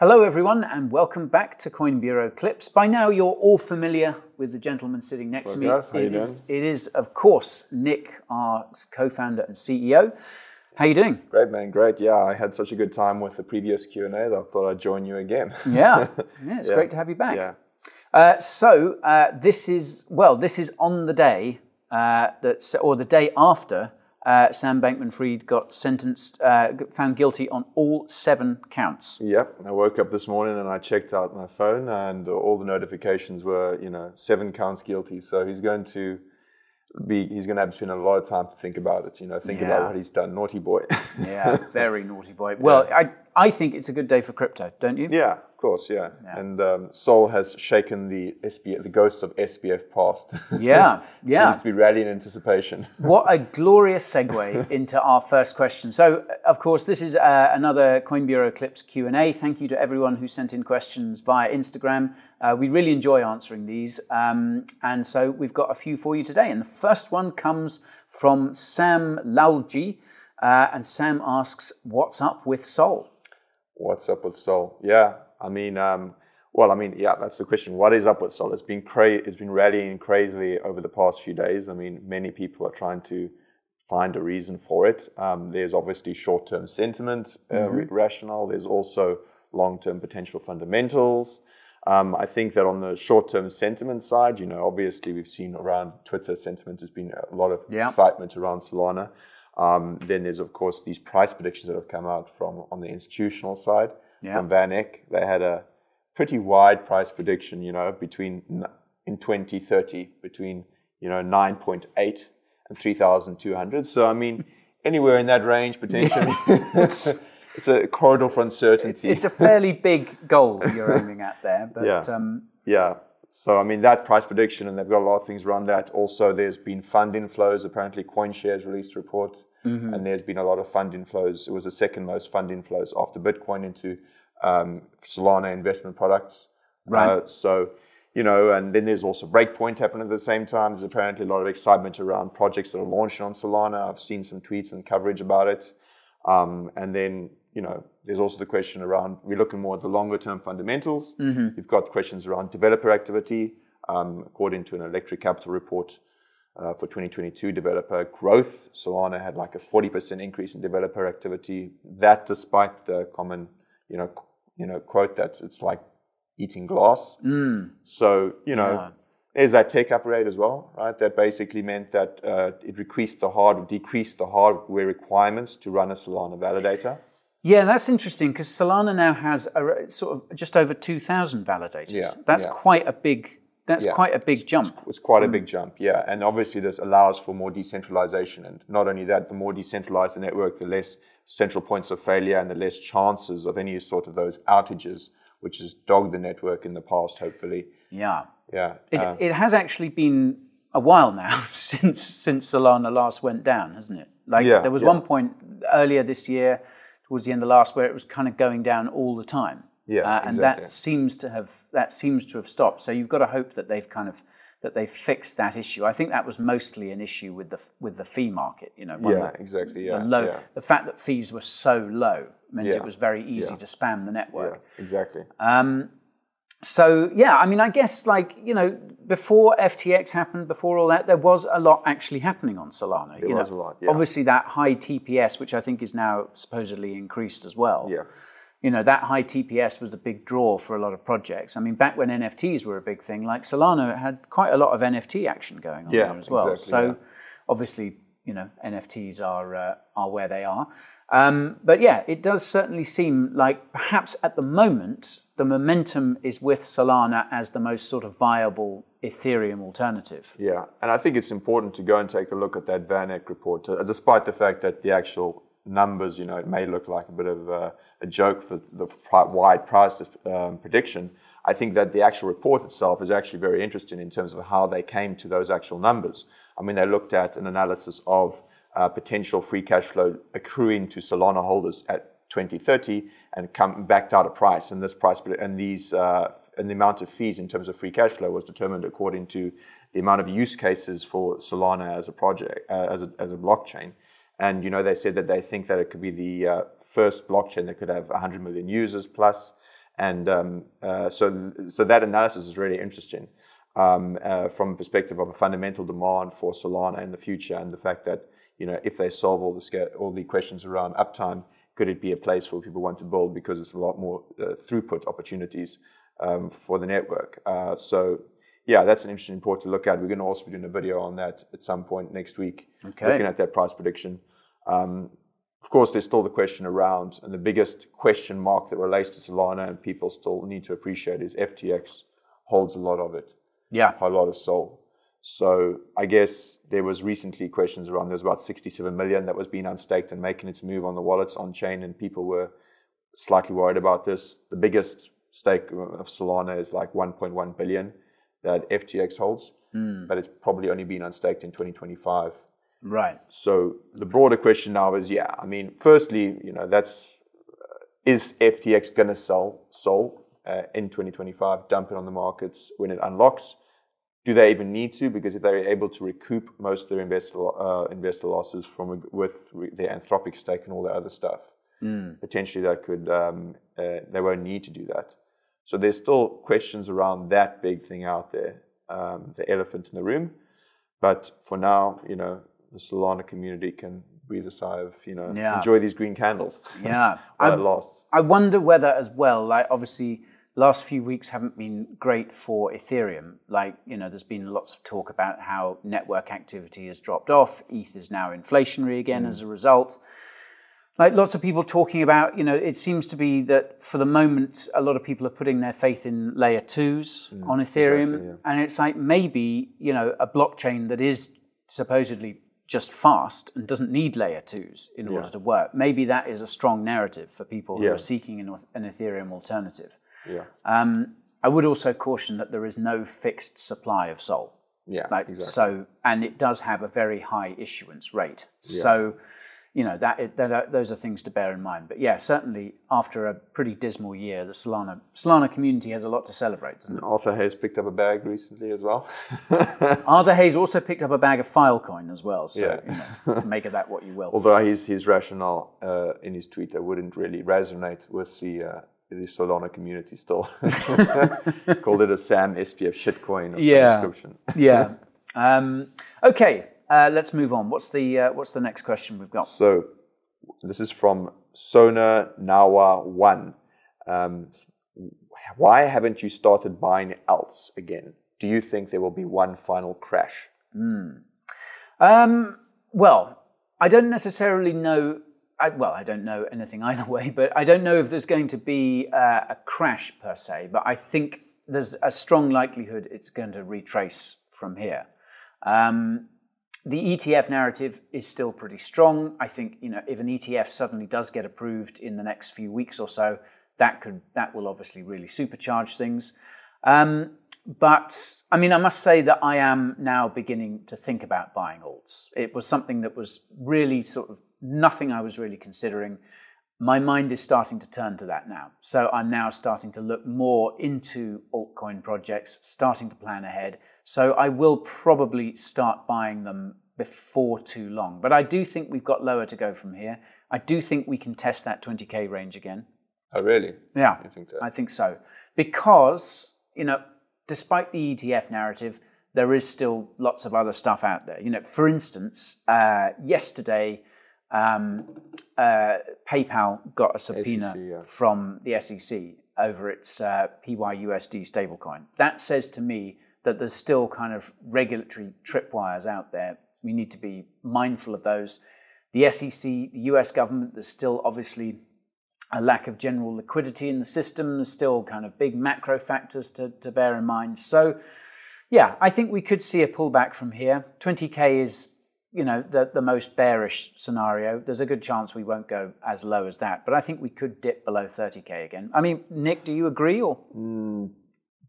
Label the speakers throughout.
Speaker 1: Hello everyone and welcome back to Coin Bureau Clips. By now you're all familiar with the gentleman sitting next to me.
Speaker 2: Guys, how you doing?
Speaker 1: It is of course Nick, our co-founder and CEO. How you doing?
Speaker 2: Great, man. Great. Yeah, I had such a good time with the previous Q&A that I thought I'd join you again.
Speaker 1: Yeah, it's great to have you back.
Speaker 2: Yeah.
Speaker 1: This is on the day the day after Sam Bankman-Fried got sentenced, found guilty on all 7 counts.
Speaker 2: Yep. I woke up this morning and I checked out my phone and all the notifications were, 7 counts guilty. So he's going to have to spend a lot of time to think about it, think about what he's done. Naughty boy.
Speaker 1: Yeah, very naughty boy. Well, I think it's a good day for crypto, don't you?
Speaker 2: Yeah, of course, yeah. And Sol has shaken the ghost of SBF past.
Speaker 1: Yeah, yeah.
Speaker 2: Seems to be rallying in anticipation.
Speaker 1: What a glorious segue into our first question. So, of course, this is another Coin Bureau Clips Q&A. Thank you to everyone who sent in questions via Instagram. We really enjoy answering these. And so we've got a few for you today. And the first one comes from Sam Lalji. And Sam asks, what's up with Sol?
Speaker 2: What's up with Sol? Yeah, that's the question. What is up with Sol? It's been rallying crazily over the past few days. I mean, many people are trying to find a reason for it. There's obviously short-term sentiment rationale. There's also long-term potential fundamentals. I think that on the short-term sentiment side, obviously we've seen around Twitter sentiment has been a lot of excitement around Solana. Then there's, of course, these price predictions that have come out from on the institutional side. From Van Eck, they had a pretty wide price prediction, in 2030, between 9.8 and 3,200. So, I mean, anywhere in that range, potentially. It's a corridor for uncertainty.
Speaker 1: It's a fairly big goal you're aiming at there. But,
Speaker 2: yeah. So, I mean, that price prediction, and they've got a lot of things around that. Also, there's been fund inflows. Apparently, CoinShares released a report, and there's been a lot of fund inflows. It was the second most fund inflows after Bitcoin into Solana investment products.
Speaker 1: Right.
Speaker 2: And then there's also Breakpoint happening at the same time. There's apparently a lot of excitement around projects that are launching on Solana. I've seen some tweets and coverage about it. And then, there's also the question around, we're looking more at the longer term fundamentals. You've got questions around developer activity. According to an Electric Capital report for 2022, developer growth, Solana had like a 40% increase in developer activity. That despite the common, quote that it's like eating glass. So, there's that tech upgrade as well, right? That basically meant that it decreased the hardware requirements to run a Solana validator.
Speaker 1: Yeah, that's interesting because Solana now has sort of just over 2,000 validators.
Speaker 2: Yeah,
Speaker 1: that's quite a big. Quite a big jump.
Speaker 2: It's quite a big jump, yeah. And obviously this allows for more decentralization. And not only that, the more decentralized the network, the less central points of failure and the less chances of any sort of those outages, which has dogged the network in the past, hopefully.
Speaker 1: Yeah.
Speaker 2: Yeah.
Speaker 1: It has actually been a while now since Solana last went down, hasn't it? There was one point earlier this year, towards the end of last, where it was kind of going down all the time.
Speaker 2: Yeah,
Speaker 1: and that seems to have stopped. So you've got to hope that they've fixed that issue. I think that was mostly an issue with the fee market.
Speaker 2: Exactly. Yeah,
Speaker 1: the fact that fees were so low meant it was very easy to spam the network.
Speaker 2: Yeah, exactly.
Speaker 1: I guess before FTX happened, before all that, there was a lot actually happening on Solana.
Speaker 2: There was a lot. Yeah.
Speaker 1: Obviously, that high TPS, which I think is now supposedly increased as well.
Speaker 2: Yeah.
Speaker 1: That high TPS was a big draw for a lot of projects. I mean, back when NFTs were a big thing, like Solana had quite a lot of NFT action going on there as well.
Speaker 2: Exactly,
Speaker 1: obviously, NFTs are where they are. But yeah, it does certainly seem like perhaps at the moment, the momentum is with Solana as the most sort of viable Ethereum alternative.
Speaker 2: Yeah, and I think it's important to go and take a look at that Van Eck report, despite the fact that the actual numbers, it may look like a bit of a joke for the wide price prediction. I think that the actual report itself is actually very interesting in terms of how they came to those actual numbers. I mean, they looked at an analysis of potential free cash flow accruing to Solana holders at 2030 and backed out a price. And this price and the amount of fees in terms of free cash flow was determined according to the amount of use cases for Solana as a project, as a blockchain. And, they said that they think that it could be the first blockchain that could have 100 million users plus. And so that analysis is really interesting from a perspective of a fundamental demand for Solana in the future, and the fact that, you know, if they solve all the questions around uptime, could it be a place where people want to build because it's a lot more throughput opportunities for the network. So yeah, that's an interesting report to look at. We're going to also be doing a video on that at some point next week, looking at that price prediction. Of course, there's still the question around, and the biggest question mark that relates to Solana and people still need to appreciate is FTX holds a lot of it.
Speaker 1: Yeah.
Speaker 2: A lot of SOL. So I guess there was recently questions around, there was about 67 million that was being unstaked and making its move on the wallets on chain, and people were slightly worried about this. The biggest stake of Solana is like 1.1 billion that FTX holds, but it's probably only been unstaked in 2025.
Speaker 1: Right.
Speaker 2: So the broader question now is, yeah, I mean, firstly, you know, is FTX going to sell SOL in 2025, dump it on the markets when it unlocks? Do they even need to? Because if they're able to recoup most of their investor losses with their Anthropic stake and all the other stuff, potentially that could they won't need to do that. So there's still questions around that big thing out there, the elephant in the room. But for now, you know, the Solana community can breathe a sigh of, you know, enjoy these green candles.
Speaker 1: Yeah.
Speaker 2: At a loss.
Speaker 1: I wonder whether as well, like obviously last few weeks haven't been great for Ethereum. Like, you know, there's been lots of talk about how network activity has dropped off. ETH is now inflationary again as a result. Like lots of people talking about, you know, it seems to be that for the moment, a lot of people are putting their faith in layer 2s on Ethereum.
Speaker 2: Exactly, yeah.
Speaker 1: And it's like maybe, you know, a blockchain that is supposedly just fast and doesn't need layer 2s in order to work. Maybe that is a strong narrative for people who are seeking an Ethereum alternative.
Speaker 2: Yeah.
Speaker 1: I would also caution that there is no fixed supply of SOL.
Speaker 2: Yeah, exactly.
Speaker 1: So, and it does have a very high issuance rate.
Speaker 2: Yeah.
Speaker 1: So, you know, those are things to bear in mind. But yeah, certainly after a pretty dismal year, the Solana community has a lot to celebrate, doesn't it?
Speaker 2: Arthur Hayes picked up a bag recently as well.
Speaker 1: Arthur Hayes also picked up a bag of Filecoin as well. So, you know, make of that what you will.
Speaker 2: Although his rationale in his tweet wouldn't really resonate with the Solana community still. Called it a Sam SPF shitcoin of some description.
Speaker 1: Yeah. Okay. Let's move on. What's the next question we've got?
Speaker 2: So this is from Sona Nawa 1. Why haven't you started buying alts again? Do you think there will be one final crash?
Speaker 1: Well, I don't necessarily know. I don't know anything either way, but I don't know if there's going to be a crash per se. But I think there's a strong likelihood it's going to retrace from here. The ETF narrative is still pretty strong. I think, you know, if an ETF suddenly does get approved in the next few weeks or so, that will obviously really supercharge things. But I mean, I must say that I am now beginning to think about buying alts. It was something that was really sort of nothing I was really considering. My mind is starting to turn to that now. So I'm now starting to look more into altcoin projects, starting to plan ahead. So I will probably start buying them before too long. But I do think we've got lower to go from here. I do think we can test that 20K range again.
Speaker 2: Oh, really?
Speaker 1: Yeah,
Speaker 2: You think that?
Speaker 1: I think so. Because, you know, despite the ETF narrative, there is still lots of other stuff out there. You know, for instance, yesterday, PayPal got a subpoena
Speaker 2: SEC,
Speaker 1: from the SEC over its PYUSD stablecoin. That says to me that there's still kind of regulatory tripwires out there. We need to be mindful of those. The SEC, the US government, there's still obviously a lack of general liquidity in the system. There's still kind of big macro factors to bear in mind. So, yeah, I think we could see a pullback from here. 20K is, you know, the most bearish scenario. There's a good chance we won't go as low as that, but I think we could dip below 30K again. I mean, Nick, do you agree or?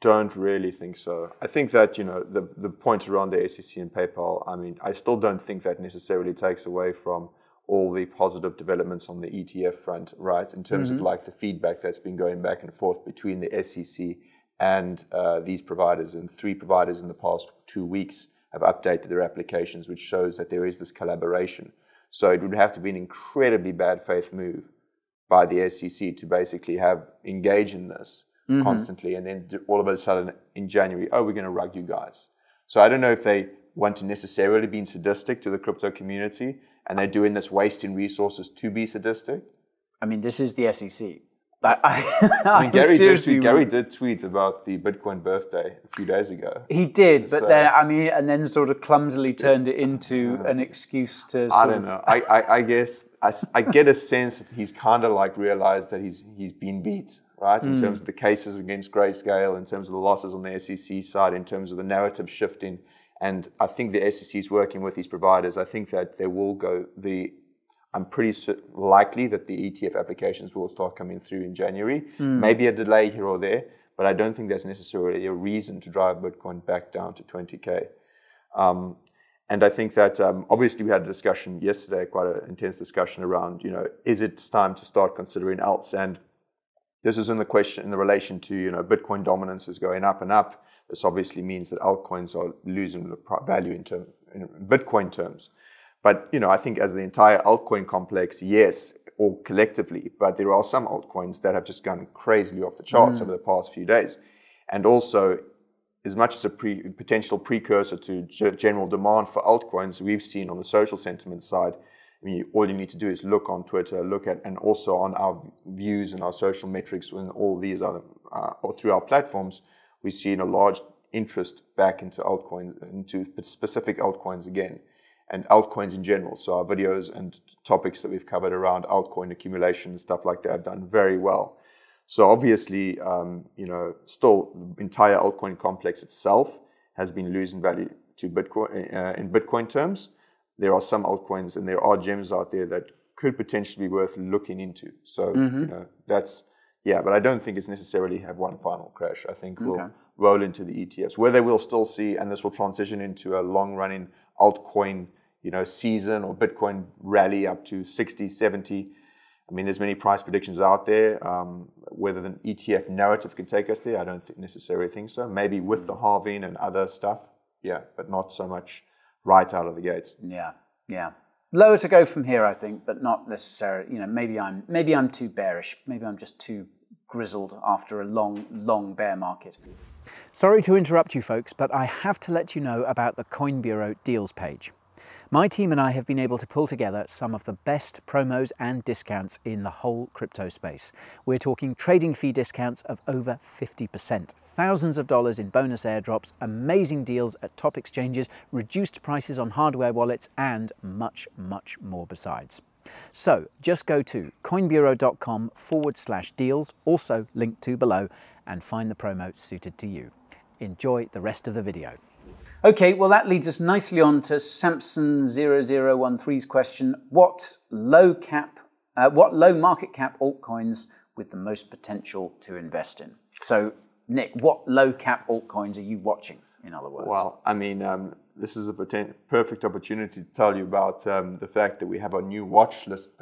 Speaker 2: Don't really think so. I think that, you know, the point around the SEC and PayPal, I mean, I still don't think that necessarily takes away from all the positive developments on the ETF front, right? In terms of like the feedback that's been going back and forth between the SEC and these providers. And 3 providers in the past 2 weeks have updated their applications, which shows that there is this collaboration. So it would have to be an incredibly bad faith move by the SEC to basically engage in this constantly, and then all of a sudden in January, we're going to rug you guys. So I don't know if they want to necessarily be sadistic to the crypto community, and they're doing this wasting resources to be sadistic.
Speaker 1: I mean, this is the SEC.
Speaker 2: Gary did tweet about the Bitcoin birthday a few days ago.
Speaker 1: He did, but then sort of clumsily turned it into an excuse to.
Speaker 2: I don't know. I guess I get a sense that he's kind of like realized that he's been beat, right? In terms of the cases against Grayscale, in terms of the losses on the SEC side, in terms of the narrative shifting, and I think the SEC is working with these providers. I think that they will go I'm pretty likely that the ETF applications will start coming through in January. Maybe a delay here or there, but I don't think there's necessarily a reason to drive Bitcoin back down to 20K. And I think that obviously we had a discussion yesterday, quite an intense discussion around, is it time to start considering alts? And this is in the relation to, Bitcoin dominance is going up and up. This obviously means that altcoins are losing value in Bitcoin terms. But, I think as the entire altcoin complex, yes, or collectively, but there are some altcoins that have just gone crazily off the charts over the past few days. And also, as much as a potential precursor to general demand for altcoins, we've seen on the social sentiment side, all you need to do is look on Twitter, and also on our views and our social metrics and all these other, or through our platforms, we've seen a large interest back into altcoins, into specific altcoins again. And altcoins in general. So our videos and topics that we've covered around altcoin accumulation and stuff like that have done very well. So obviously, still the entire altcoin complex itself has been losing value to Bitcoin in Bitcoin terms. There are some altcoins and there are gems out there that could potentially be worth looking into. So but I don't think it's necessarily have one final crash. I think we'll roll into the ETFs, where they will still see, and this will transition into a long-running altcoin season or Bitcoin rally up to 60, 70. I mean, there's many price predictions out there. Whether the ETF narrative can take us there, I don't necessarily think so. Maybe with the halving and other stuff, but not so much right out of the gates.
Speaker 1: Yeah. Lower to go from here, I think, but not necessarily. Maybe I'm too bearish. Maybe I'm just too grizzled after a long bear market. Sorry to interrupt you folks, but I have to let you know about the Coin Bureau deals page. My team and I have been able to pull together some of the best promos and discounts in the whole crypto space. We're talking trading fee discounts of over 50%, thousands of dollars in bonus airdrops, amazing deals at top exchanges, reduced prices on hardware wallets, and much, much more besides. So just go to coinbureau.com/deals, also linked to below, and find the promo suited to you. Enjoy the rest of the video. Okay, well that leads us nicely on to Samson0013's question: what low market cap altcoins with the most potential to invest in? So Nick, what low cap altcoins are you watching, in other words?
Speaker 2: Well, I mean, this is a perfect opportunity to tell you about the fact that we have a new watch list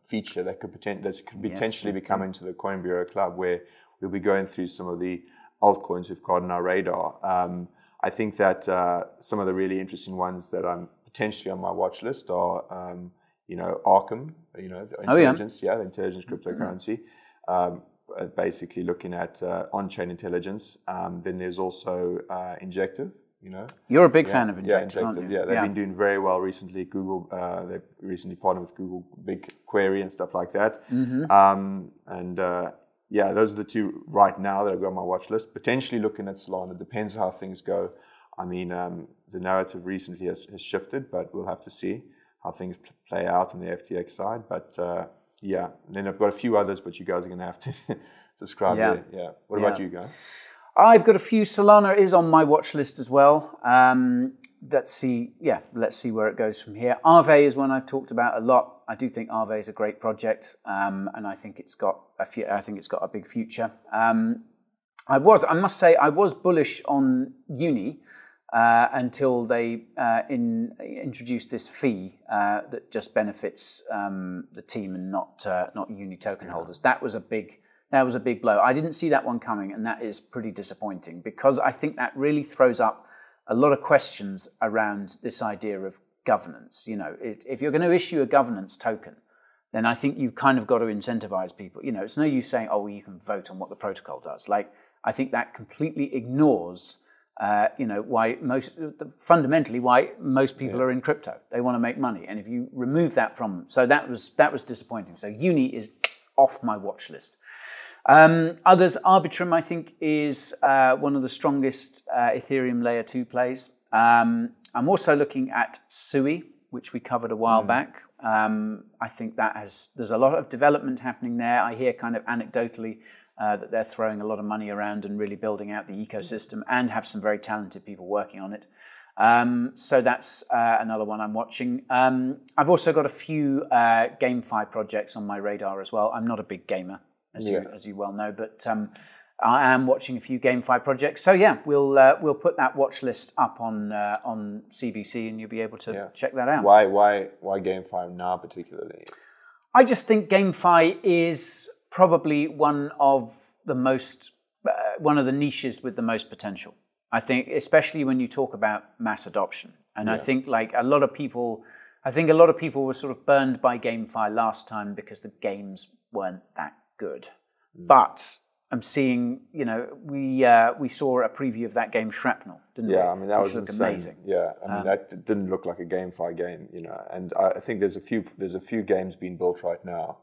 Speaker 2: feature that could potentially be coming to the Coin Bureau Club, where we'll be going through some of the altcoins we've got on our radar. I think that some of the really interesting ones that I'm potentially on my watch list are, Arkham, the intelligence, the intelligence cryptocurrency, basically looking at on-chain intelligence. Then there's also Injective.
Speaker 1: You're a big fan of Injective,
Speaker 2: Injective,
Speaker 1: aren't you?
Speaker 2: Yeah, they've been doing very well recently. Google, they've recently partnered with Google BigQuery and stuff like that. Those are the two right now that I've got on my watch list. Potentially looking at Solana. Depends how things go. I mean, the narrative recently has shifted, but we'll have to see how things play out on the FTX side. But then I've got a few others, but you guys are going to have to describe it. Yeah. What about you guys?
Speaker 1: I've got a few. Solana is on my watch list as well. Let's see where it goes from here. Aave is one I've talked about a lot. I do think Aave is a great project, and I think it's got a big future. I must say, I was bullish on Uni until they introduced this fee that just benefits the team and not Uni token holders. That was a big blow. I didn't see that one coming, and that is pretty disappointing, because I think that really throws up a lot of questions around this idea of governance. If you're going to issue a governance token, then I think you've kind of got to incentivize people. It's no use saying, oh, well, you can vote on what the protocol does. Like, I think that completely ignores, fundamentally why most people are in crypto. They want to make money. And if you remove that from them, so that was disappointing. So Uni is off my watch list. Others, Arbitrum, I think, is one of the strongest Ethereum layer 2 plays. I'm also looking at Sui, which we covered a while back. I think there's a lot of development happening there. I hear kind of anecdotally that they're throwing a lot of money around and really building out the ecosystem and have some very talented people working on it. So that's another one I'm watching. I've also got a few GameFi projects on my radar as well. I'm not a big gamer, as you well know, but I am watching a few GameFi projects. So yeah, we'll put that watch list up on CBC, and you'll be able to check that out.
Speaker 2: Why GameFi now particularly?
Speaker 1: I just think GameFi is probably one of the niches with the most potential. I think, especially when you talk about mass adoption, and I think a lot of people were sort of burned by GameFi last time because the games weren't that good. But I'm seeing, we saw a preview of that game Shrapnel, didn't we?
Speaker 2: Yeah, I mean, that was
Speaker 1: insane. Amazing.
Speaker 2: Yeah, I mean, that didn't look like a GameFi game, and I think there's a few games being built right now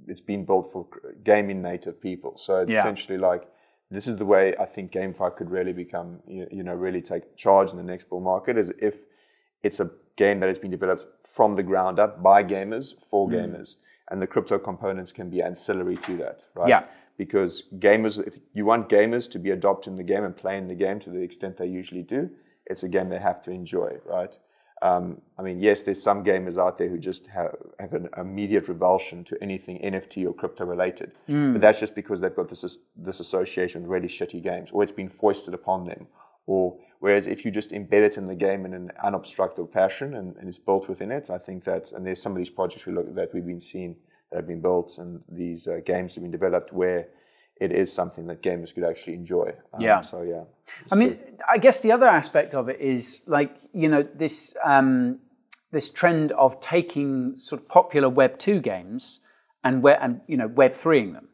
Speaker 2: it's been built for gaming native people. So it's essentially like, this is the way I think GameFi could really become, really take charge in the next bull market, is if it's a game that has been developed from the ground up by gamers for gamers. And the crypto components can be ancillary to that, right? Yeah. Because if you want gamers to be adopting the game and playing the game to the extent they usually do, it's a game they have to enjoy, right? I mean, yes, there's some gamers out there who just have an immediate revulsion to anything NFT or crypto related. But that's just because they've got this association with really shitty games, or it's been foisted upon them. Whereas if you just embed it in the game in an unobstructed fashion and it's built within it, I think and there's some of these projects we've been seeing that have been built, and these games have been developed where it is something that gamers could actually enjoy. I
Speaker 1: mean, I guess the other aspect of it is this trend of taking sort of popular Web 2 games and Web 3ing them.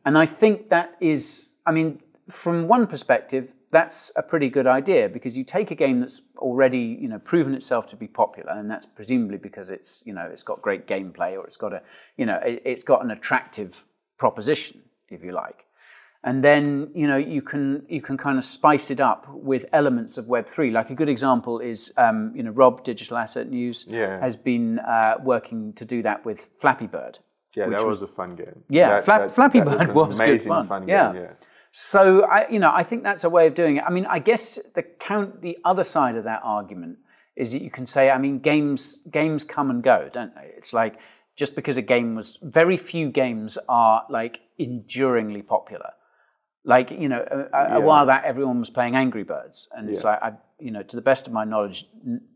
Speaker 1: And I think that is, I mean, from one perspective, that's a pretty good idea, because you take a game that's already, proven itself to be popular, and that's presumably because it's got great gameplay, or it's got an attractive proposition, if you like. And then, you can kind of spice it up with elements of Web3. Like a good example is, Rob, Digital Asset News, has been working to do that with Flappy Bird.
Speaker 2: Yeah, that was a fun game.
Speaker 1: Yeah, Flappy Bird was good fun.
Speaker 2: Game.
Speaker 1: So I think that's a way of doing it. I mean, I guess the other side of that argument is that you can say, I mean, games come and go, don't they? It's like, just because very few games are like enduringly popular. Like, a while back, everyone was playing Angry Birds, and it's like, to the best of my knowledge,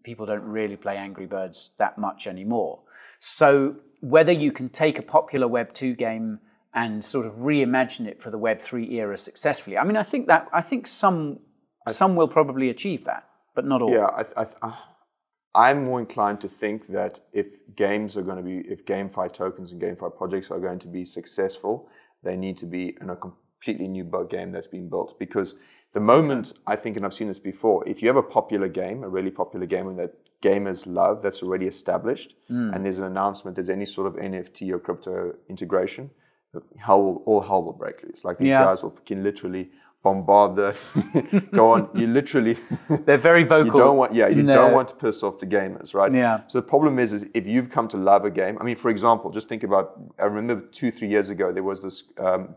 Speaker 1: people don't really play Angry Birds that much anymore. So whether you can take a popular Web 2 game and sort of reimagine it for the Web 3 era successfully. I mean, I think some will probably achieve that, but not all.
Speaker 2: Yeah, I'm more inclined to think that if GameFi tokens and GameFi projects are going to be successful, they need to be in a completely new game that's been built. Because the moment, I think, and I've seen this before, if you have a really popular game that gamers love, that's already established, and there's an announcement, there's any sort of NFT or crypto integration, all hell will break loose. Like, these guys will literally bombard go on. You literally
Speaker 1: they're very vocal.
Speaker 2: You don't want to piss off the gamers, right? Yeah. So the problem is if you've come to love a game. I mean, for example, just think about. I remember 2-3 years ago there was this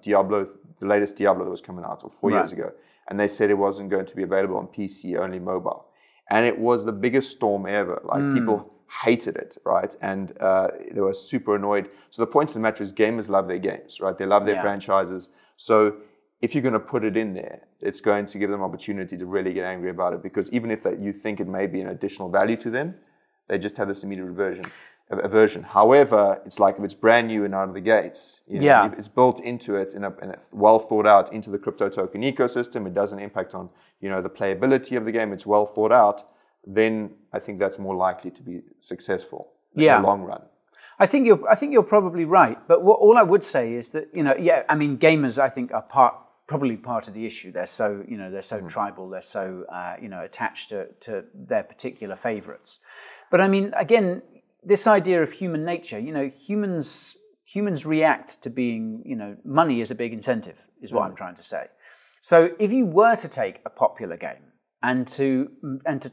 Speaker 2: Diablo, the latest Diablo that was coming out, or 4 years ago, and they said it wasn't going to be available on PC, only mobile, and it was the biggest storm ever. Like people hated it, right? And they were super annoyed. So the point of the matter is gamers love their games, right? They love their franchises. So if you're going to put it in there, it's going to give them opportunity to really get angry about it, because even if you think it may be an additional value to them, they just have this immediate aversion. However, it's like if it's brand new and out of the gates, it's built into it and well thought out into the crypto token ecosystem. It doesn't impact on the playability of the game. It's well thought out. Then I think that's more likely to be successful in the long run.
Speaker 1: I think you're probably right. But all I would say is that, gamers, I think, are probably part of the issue. They're so tribal, they're so attached to their particular favorites. But I mean, again, this idea of human nature, humans react to being, money is a big incentive, is what I'm trying to say. So if you were to take a popular game and to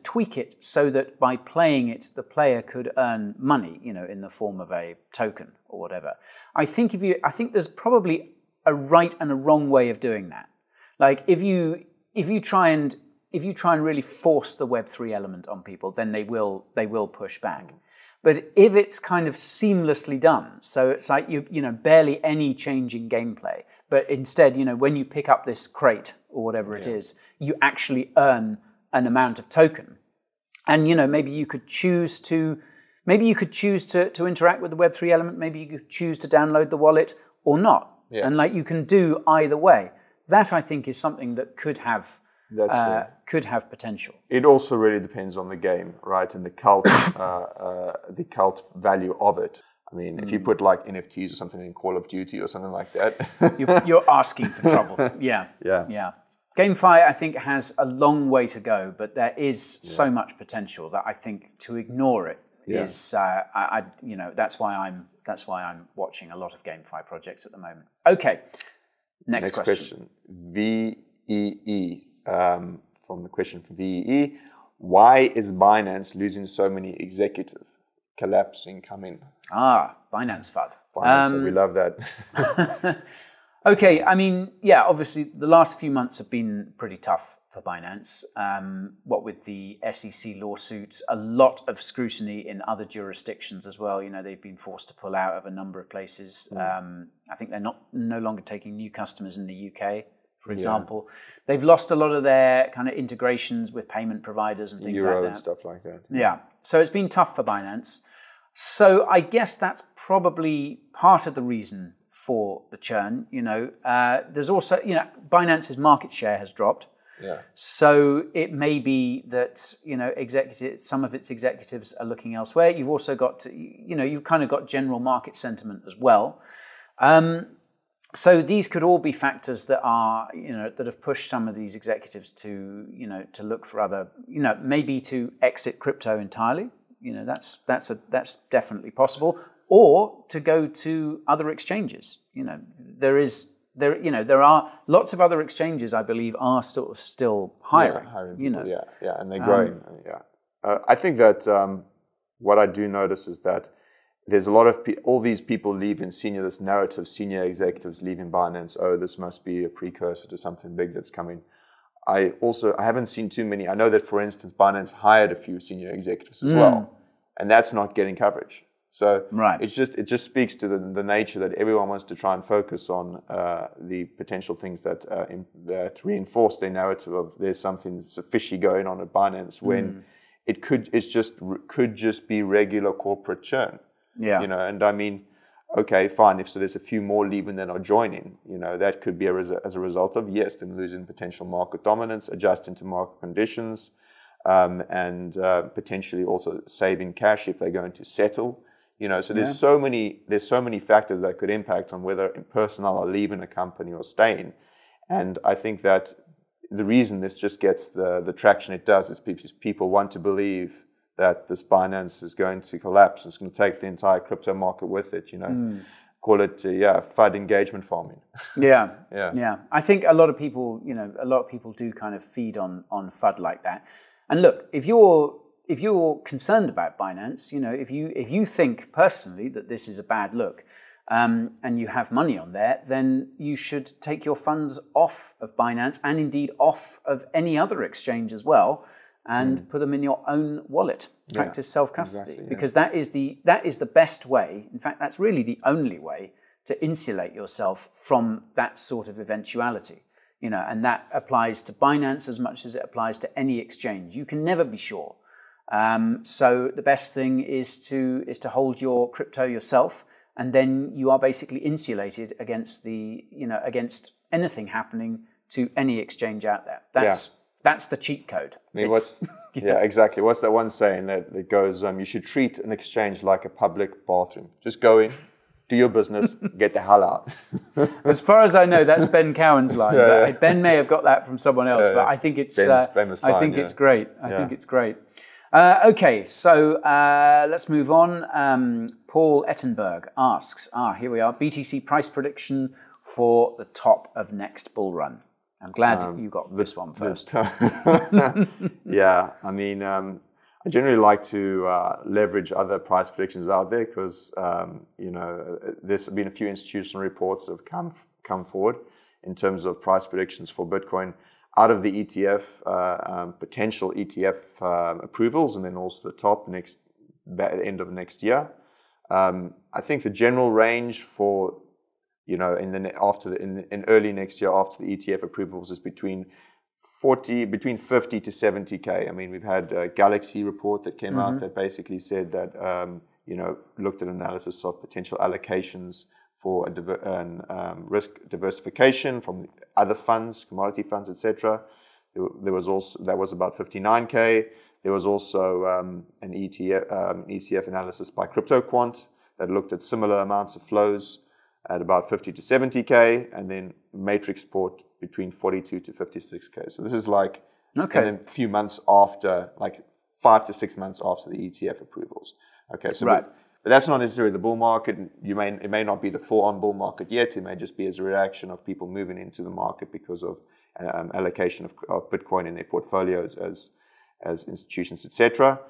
Speaker 1: tweak it so that by playing it, the player could earn money, in the form of a token or whatever, I think there's probably a right and a wrong way of doing that. Like if you try and really force the Web3 element on people, then they will push back. But if it's kind of seamlessly done, so it's like barely any change in gameplay, but instead, when you pick up this crate or whatever it is, you actually earn an amount of token. And maybe you could choose to interact with the Web3 element, maybe you could choose to download the wallet or not. Yeah. And you can do either way. That I think is something that could have potential.
Speaker 2: It also really depends on the game, right? And the cult value of it. I mean, if you put like NFTs or something in Call of Duty or something like that,
Speaker 1: you're asking for trouble. Yeah. GameFi, I think, has a long way to go, but there is so much potential that I think to ignore it is that's why I'm watching a lot of GameFi projects at the moment. Okay, next question. VEE.
Speaker 2: From the question from VEE, why is Binance losing so many executives? Collapse incoming.
Speaker 1: Binance FUD.
Speaker 2: We love that.
Speaker 1: Okay, I mean, obviously the last few months have been pretty tough for Binance. What with the SEC lawsuits, a lot of scrutiny in other jurisdictions as well. They've been forced to pull out of a number of places. I think they're no longer taking new customers in the UK, for example. They've lost a lot of their kind of integrations with payment providers and things like that.
Speaker 2: And stuff like that.
Speaker 1: Yeah. So it's been tough for Binance. So I guess that's probably part of the reason for the churn. There's also, Binance's market share has dropped.
Speaker 2: Yeah.
Speaker 1: So it may be that, some of its executives are looking elsewhere. You've also got, you've kind of got general market sentiment as well. So these could all be factors that are, that have pushed some of these executives to, to look for other, maybe to exit crypto entirely. That's definitely possible, or to go to other exchanges. There are lots of other exchanges, I believe, are still hiring.
Speaker 2: And they're growing. I think that what I do notice is that there's a lot of all these people leaving this narrative, senior executives leaving Binance. Oh, this must be a precursor to something big that's coming. I haven't seen too many. I know that, for instance, Binance hired a few senior executives as well, and that's not getting coverage. So it just speaks to the nature that everyone wants to try and focus on the potential things that reinforce their narrative of there's something fishy going on at Binance when it could just be regular corporate churn.
Speaker 1: Yeah.
Speaker 2: And I mean, okay, fine. If so, there's a few more leaving than are joining. That could be as a result of them losing potential market dominance, adjusting to market conditions, and potentially also saving cash if they're going to settle. So there's so many factors that could impact on whether personnel are leaving a company or staying. And I think that the reason this just gets the traction it does is because people want to believe that this Binance is going to collapse. It's going to take the entire crypto market with it, Call it, FUD engagement farming.
Speaker 1: Yeah. I think a lot of people do kind of feed on FUD like that. And look, if you're concerned about Binance, if you think personally that this is a bad look, and you have money on there, then you should take your funds off of Binance and indeed off of any other exchange as well, and put them in your own wallet. Practice self-custody, because that is the best way. In fact, that's really the only way to insulate yourself from that sort of eventuality. And that applies to Binance as much as it applies to any exchange. You can never be sure. So the best thing is to hold your crypto yourself, and then you are basically insulated against against anything happening to any exchange out there. That's the cheat code.
Speaker 2: I mean, yeah, exactly. What's that one saying that goes, you should treat an exchange like a public bathroom. Just go in, do your business, get the hell out.
Speaker 1: As far as I know, that's Ben Cowan's line. But Ben may have got that from someone else, but I think it's I think it's great. I think it's great. Okay, so let's move on. Paul Ettenberg asks, here we are, BTC price prediction for the top of next bull run. I'm glad you got this one first.
Speaker 2: Yeah, I mean, I generally like to leverage other price predictions out there because, there's been a few institutional reports that have come forward in terms of price predictions for Bitcoin out of the ETF, potential ETF approvals, and then also the top end of next year. I think the general range for in early next year after the ETF approvals is between 50 to 70K. I mean, we've had a Galaxy report that came out that basically said that looked at analysis of potential allocations for risk diversification from other funds, commodity funds, etc. There was also that was about 59K. There was also an ETF analysis by CryptoQuant that looked at similar amounts of flows at about 50 to 70K, and then Matrix Port between 42 to 56K. So this is like and then a few months after, like 5 to 6 months after the ETF approvals. Okay, so but that's not necessarily the bull market. It may not be the full-on bull market yet. It may just be as a reaction of people moving into the market because of allocation of Bitcoin in their portfolios as institutions, etc.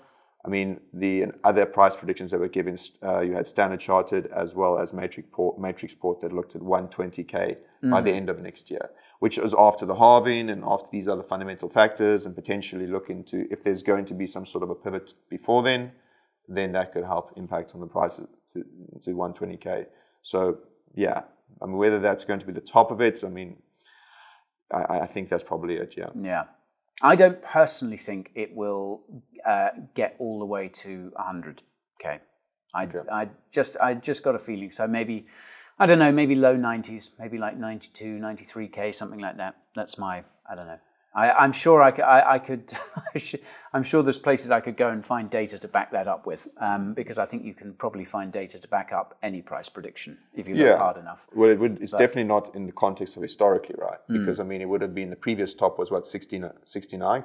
Speaker 2: I mean, the other price predictions that were given, you had Standard Chartered as well as Matrix Port that looked at 120K by the end of next year, which was after the halving and after these other fundamental factors, and potentially look into if there's going to be some sort of a pivot before then that could help impact on the prices to 120K. So, yeah, I mean, whether that's going to be the top of it, I mean, I think that's probably it, yeah.
Speaker 1: Yeah. I don't personally think it will get all the way to 100K. I just got a feeling. So maybe, I don't know, maybe low 90s, maybe like 92, 93K, something like that. That's I don't know. I'm sure I could. I'm sure there's places I could go and find data to back that up with, because I think you can probably find data to back up any price prediction if you look hard enough.
Speaker 2: Well, it's definitely not in the context of historically, right? Because I mean, it would have been the previous top was what 69,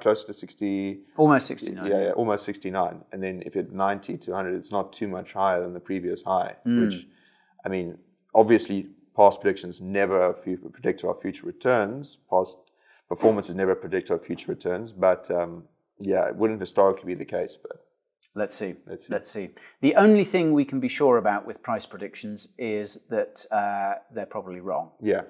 Speaker 2: close to 60,
Speaker 1: almost 69.
Speaker 2: Yeah, almost 69. And then if it's 90 to 100, it's not too much higher than the previous high. Which, I mean, obviously, past predictions never predict our future returns. Past performance is never a predictor of future returns, but it wouldn't historically be the case. But
Speaker 1: let's see. The only thing we can be sure about with price predictions is that they're probably wrong.
Speaker 2: Yeah.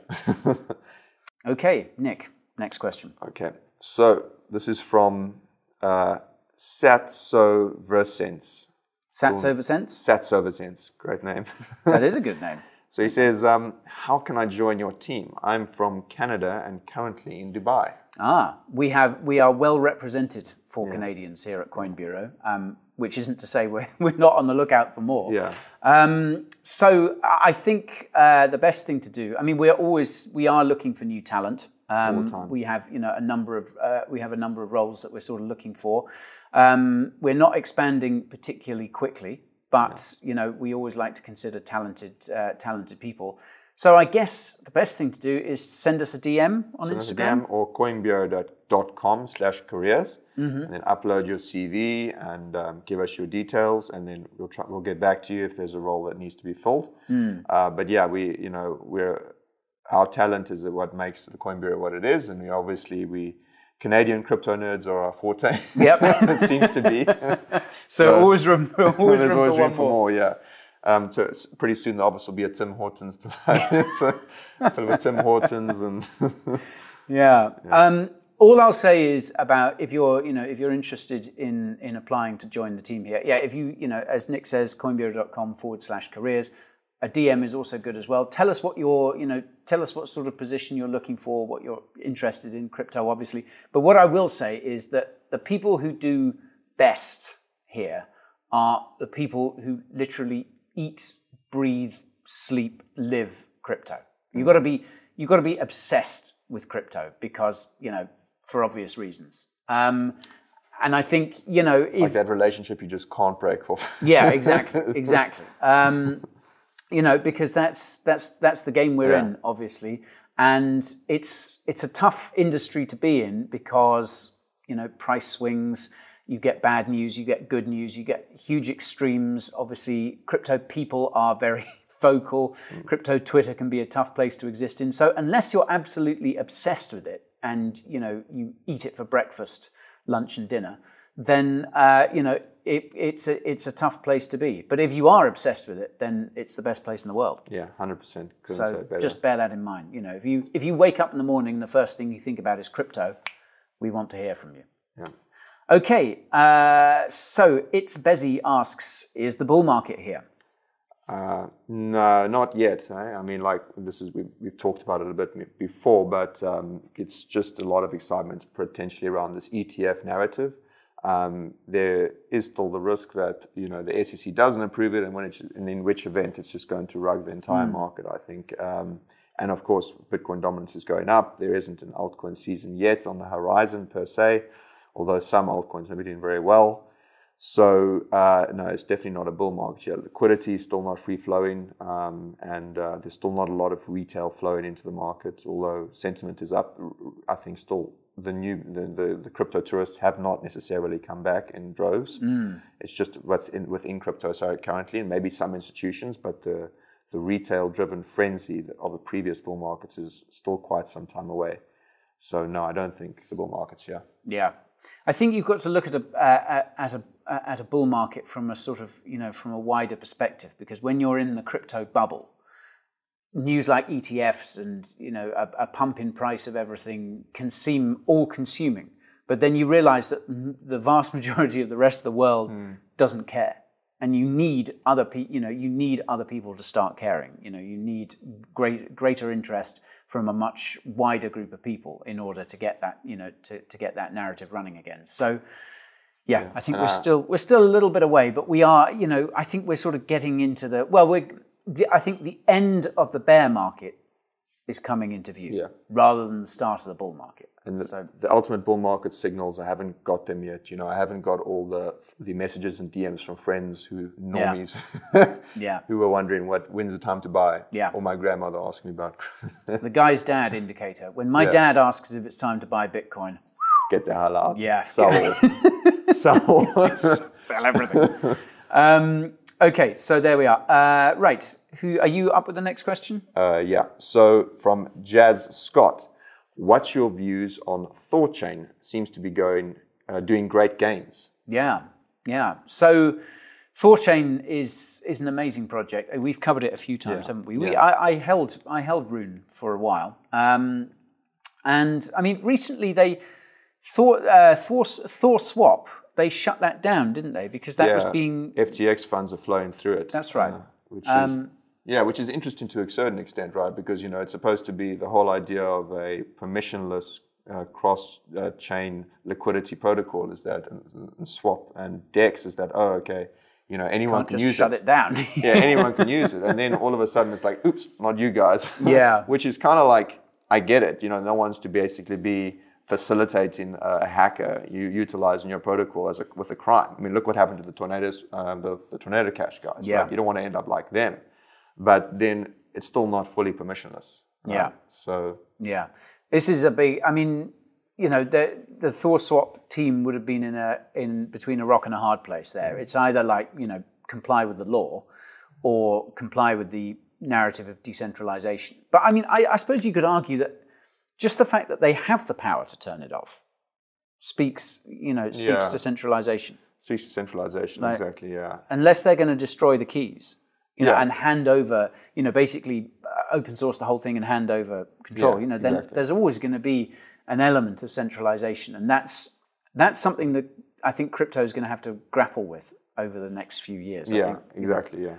Speaker 1: Okay, Nick, next question.
Speaker 2: Okay, so this is from Satsoversense. Satsoversense, great name.
Speaker 1: That is a good name.
Speaker 2: So he says, how can I join your team? I'm from Canada and currently in Dubai.
Speaker 1: We are well represented for Canadians here at Coin Bureau, which isn't to say we're not on the lookout for more.
Speaker 2: Yeah.
Speaker 1: So I think the best thing to do, I mean, we are looking for new talent.
Speaker 2: All the time.
Speaker 1: We have a number of roles that we're sort of looking for. We're not expanding particularly quickly. But, we always like to consider talented people. So I guess the best thing to do is send us a DM on Instagram.
Speaker 2: Or coinbureau.com/careers, and then upload your CV and give us your details, and then we'll get back to you if there's a role that needs to be filled. But yeah, our talent is what makes the Coin Bureau what it is, and Canadian crypto nerds are our forte.
Speaker 1: Yep.
Speaker 2: It seems to be.
Speaker 1: So always room for
Speaker 2: more, yeah. So it's pretty soon the office will be a Tim Hortons tonight. So with Tim Hortons and
Speaker 1: all I'll say is about if you're interested in applying to join the team here, if you as Nick says, coinbureau.com/careers. A DM is also good as well. Tell us what tell us what sort of position you're looking for, what you're interested in, crypto, obviously. But what I will say is that the people who do best here are the people who literally eat, breathe, sleep, live crypto. You've got to be obsessed with crypto because, for obvious reasons. And I think, if...
Speaker 2: Like that relationship you just can't break for.
Speaker 1: Yeah, exactly. Because that's the game we're in, obviously. And it's a tough industry to be in because, price swings, you get bad news, you get good news, you get huge extremes. Obviously, crypto people are very vocal. Crypto Twitter can be a tough place to exist in. So unless you're absolutely obsessed with it and, you eat it for breakfast, lunch and dinner, then, it's a tough place to be. But if you are obsessed with it, then it's the best place in the world.
Speaker 2: Yeah, 100%.
Speaker 1: So just bear that in mind. If you wake up in the morning and the first thing you think about is crypto, we want to hear from you.
Speaker 2: Yeah.
Speaker 1: Okay, so It's Bezzy asks, is the bull market here?
Speaker 2: No, not yet. I mean, we've talked about it a bit before, but it's just a lot of excitement potentially around this ETF narrative. There is still the risk that the SEC doesn't approve it, and in which event it's just going to rug the entire market, I think. And of course, Bitcoin dominance is going up. There isn't an altcoin season yet on the horizon per se, although some altcoins are doing very well. So no, it's definitely not a bull market yet. Liquidity is still not free flowing, and there's still not a lot of retail flowing into the market. Although sentiment is up, I think still the crypto tourists have not necessarily come back in droves. It's just what's within crypto currently, and maybe some institutions, but the retail driven frenzy of the previous bull markets is still quite some time away. So no, I don't think the bull market's here.
Speaker 1: Yeah. I think you've got to look at a bull market from a sort of, from a wider perspective, because when you're in the crypto bubble, news like ETFs and, a pump in price of everything can seem all-consuming. But then you realize that the vast majority of the rest of the world doesn't care. And you need other people to start caring. You need greater interest from a much wider group of people in order to get that, to get that narrative running again. So, yeah, I think we're still a little bit away, but we are, I think we're sort of getting into I think the end of the bear market is coming into view rather than the start of the bull market.
Speaker 2: And the ultimate bull market signals, I haven't got them yet. I haven't got all the messages and DMs from friends normies who were wondering when's the time to buy. Yeah. Or my grandmother asking me about
Speaker 1: the guy's dad indicator. When my dad asks if it's time to buy Bitcoin,
Speaker 2: get the hell out.
Speaker 1: Yeah.
Speaker 2: Sell
Speaker 1: everything. Okay, so there we are. Right. Are you up with the next question?
Speaker 2: Yeah. So from Jazz Scott, what's your views on Thorchain? Seems to be doing great gains.
Speaker 1: Yeah. So Thorchain is an amazing project. We've covered it a few times, haven't we? I held Rune for a while, and I mean recently Thor Swap. They shut that down, didn't they? Because that was being...
Speaker 2: FTX funds are flowing through it.
Speaker 1: That's right.
Speaker 2: Which is interesting to a certain extent, right? Because, it's supposed to be the whole idea of a permissionless cross-chain liquidity protocol is that, and Swap and DEX is that, anyone can use it.
Speaker 1: Shut it down.
Speaker 2: Anyone can use it. And then all of a sudden it's like, oops, not you guys.
Speaker 1: Yeah.
Speaker 2: Which is kind of like, I get it. No one's to basically be facilitating a hacker utilizing your protocol with a crime. I mean, look what happened to the Tornadoes, the Tornado Cash guys.
Speaker 1: Yeah.
Speaker 2: Right? You don't want to end up like them. But then it's still not fully permissionless. Right?
Speaker 1: Yeah.
Speaker 2: So...
Speaker 1: Yeah. This is a big... I mean, the Thor Swap team would have been in between a rock and a hard place there. It's either comply with the law or comply with the narrative of decentralization. But I mean, I suppose you could argue that just the fact that they have the power to turn it off speaks to centralization.
Speaker 2: Speaks to centralization, exactly, yeah.
Speaker 1: Unless they're going to destroy the keys, and hand over, basically open source the whole thing and hand over control, then there's always going to be an element of centralization. And that's something that I think crypto is going to have to grapple with over the next few years. I think.
Speaker 2: Exactly, yeah.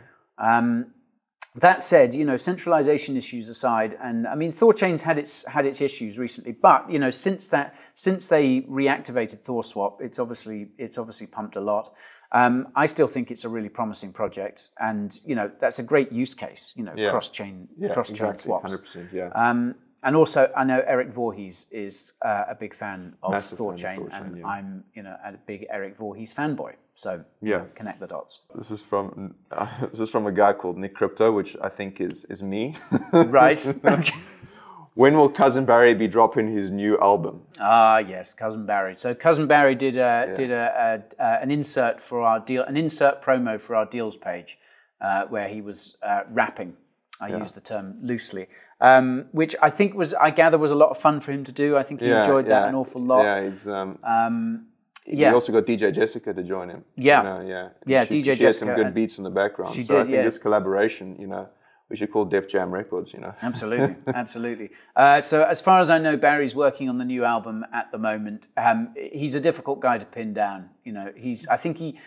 Speaker 1: That said, centralization issues aside, and I mean Thorchain's had its issues recently, but since they reactivated ThorSwap, it's obviously pumped a lot. I still think it's a really promising project, and that's a great use case. Cross-chain swaps.
Speaker 2: 100%, yeah.
Speaker 1: And also, I know Eric Voorhees is a big fan of Thorchain, and I'm a big Eric Voorhees fanboy. So connect the dots.
Speaker 2: This is from a guy called Nick Crypto, which I think is me.
Speaker 1: Right.
Speaker 2: When will Cousin Barry be dropping his new album?
Speaker 1: Yes, Cousin Barry. So Cousin Barry did an insert for our deal, an insert promo for our deals page, where he was rapping. I use the term loosely, which I think I gather was a lot of fun for him to do. I think he enjoyed that an awful lot.
Speaker 2: Yeah, he's. We also got DJ Jessica to join him.
Speaker 1: Yeah, DJ Jessica.
Speaker 2: She had some good beats in the background.
Speaker 1: I
Speaker 2: think this collaboration, we should call Def Jam Records,
Speaker 1: Absolutely, absolutely. So as far as I know, Barry's working on the new album at the moment. He's a difficult guy to pin down. I think he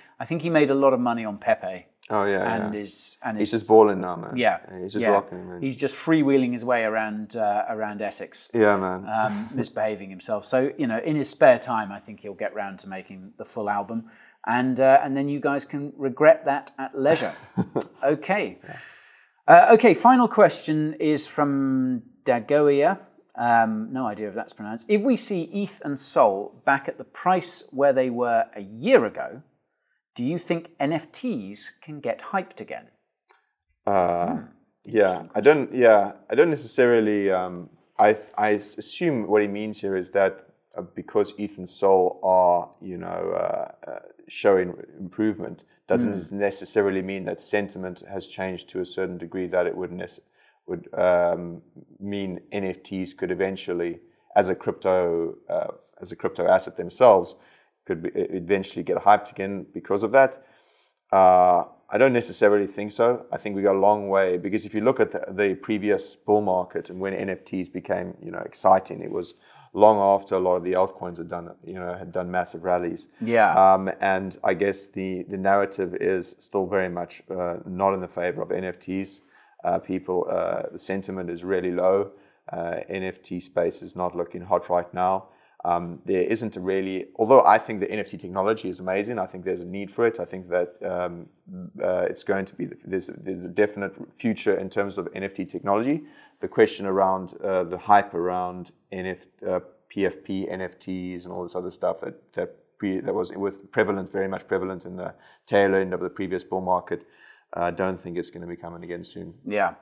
Speaker 1: made a lot of money on Pepe.
Speaker 2: Oh yeah,
Speaker 1: and
Speaker 2: he's just balling now, man.
Speaker 1: Yeah,
Speaker 2: he's just rocking, man.
Speaker 1: He's just freewheeling his way around Essex.
Speaker 2: Yeah, man.
Speaker 1: Misbehaving himself. So in his spare time, I think he'll get round to making the full album, and then you guys can regret that at leisure. Okay. Okay. Final question is from Dagoia. No idea if that's pronounced. If we see ETH and Sol back at the price where they were a year ago, do you think NFTs can get hyped again?
Speaker 2: I don't necessarily. I assume what he means here is that because ETH and Sol are, showing improvement, doesn't necessarily mean that sentiment has changed to a certain degree that it would mean NFTs could eventually, as a crypto asset themselves, could eventually get hyped again because of that. I don't necessarily think so. I think we got a long way, because if you look at the previous bull market and when NFTs became exciting, it was long after a lot of the altcoins had done massive rallies.
Speaker 1: Yeah.
Speaker 2: And I guess the narrative is still very much not in the favor of NFTs. The sentiment is really low. NFT space is not looking hot right now. There isn't although I think the NFT technology is amazing, I think there's a need for it. I think that it's going to be, there's a definite future in terms of NFT technology. The question around the hype around PFP, NFTs and all this other stuff that was very much prevalent in the tail end of the previous bull market, I don't think it's going to be coming again soon.
Speaker 1: Yeah.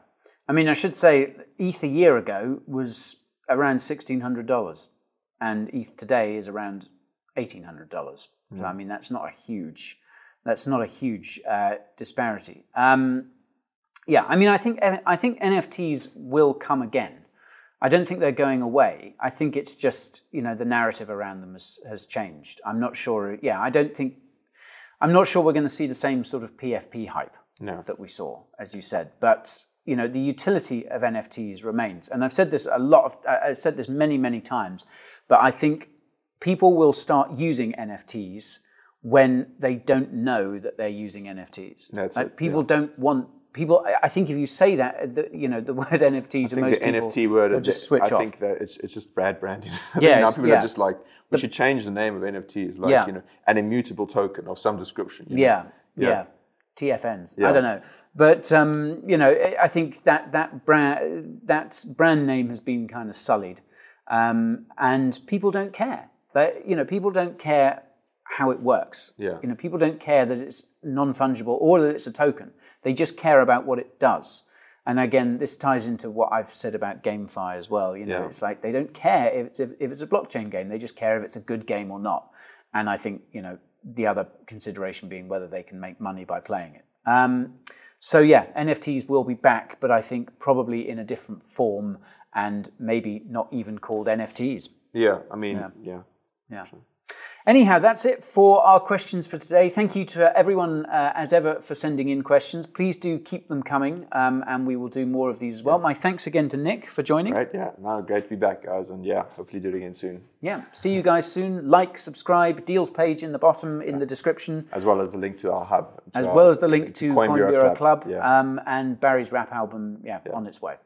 Speaker 1: I mean, I should say ETH a year ago was around $1,600. And ETH today is around $1,800. So, I mean, that's not a huge disparity. I mean, I think NFTs will come again. I don't think they're going away. I think it's just the narrative around them has changed. I'm not sure. Yeah, I'm not sure we're going to see the same sort of PFP hype that we saw, as you said. But the utility of NFTs remains, and I've said this I've said this many times. But I think people will start using NFTs when they don't know that they're using NFTs. I think if you say that, the word NFT to most people,
Speaker 2: NFT word
Speaker 1: will just switch off.
Speaker 2: I think that it's just bad branding. Now people are just like, we should change the name of NFTs, like an immutable token of some description.
Speaker 1: TFNs. I don't know, but I think that brand name has been kind of sullied. And people don't care. But people don't care how it works.
Speaker 2: Yeah.
Speaker 1: People don't care that it's non-fungible or that it's a token. They just care about what it does. And again, this ties into what I've said about GameFi as well. It's like they don't care if it's a blockchain game. They just care if it's a good game or not. And I think the other consideration being whether they can make money by playing it. NFTs will be back, but I think probably in a different form. And maybe not even called NFTs.
Speaker 2: Yeah, I mean, yeah.
Speaker 1: Sure. Anyhow, that's it for our questions for today. Thank you to everyone, as ever, for sending in questions. Please do keep them coming, and we will do more of these as well. My thanks again to Nick for joining.
Speaker 2: Right, great to be back, guys. And hopefully do it again soon.
Speaker 1: Yeah, see you guys soon. Like, subscribe, deals page in the bottom, in the description.
Speaker 2: As well as the link to our hub.
Speaker 1: As well as the link to Coin Bureau Club.
Speaker 2: Yeah.
Speaker 1: And Barry's rap album, on its way.